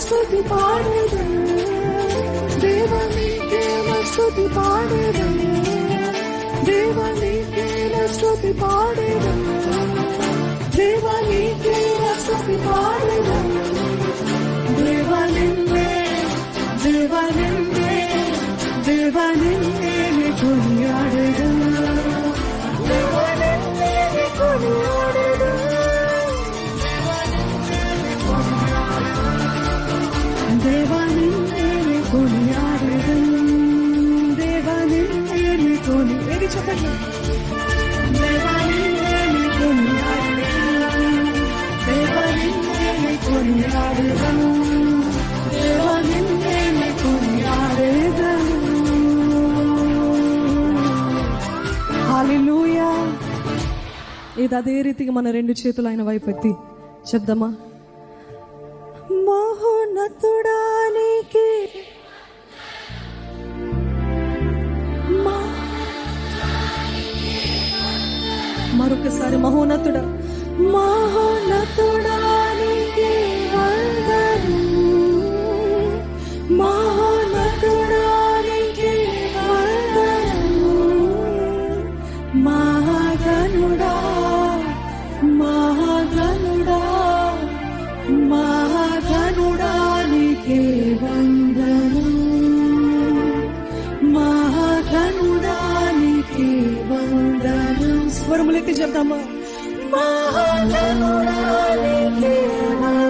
స్తుతి పాడేదను, దేవా నీకే స్తుతి పాడేదను, దేవా నీకే స్తుతి పాడేదను, దేవా నీకే స్తుతి పాడేదను, దేవా నిన్నే, దేవా నిన్నే, దేవా నిన్నే కొనియాడెదను, దేవా నిన్నే కొనియాడెదను, దేవా నిన్నే కొనియాడెదను, దేవా నిన్నే కొని ఏది చెప్పండి, దేవా నిన్నే కొనియాడెదను, దేవా నిన్నే కొనియాడెదను, దేవా నిన్నే కొనియాడెదను. హల్లెలూయా. ఇది అదే రీతిగా మన రెండు చేతులు ఆయన వైపు ఎత్తి చెప్దామా? మహోన్నతుడానికి మరొకసారి మహోన్నతుడా, మహోన్నతుడానికి వందనం, మహోన్నతుడానికి వందనం, మహాగణుడా, మహాగణుడా, మహాగణుడానికి వందనం, మహాగణుడానికి వందనం. స్వరములెత్తి చెప్తామా? మహాగణుడానికి వందనం.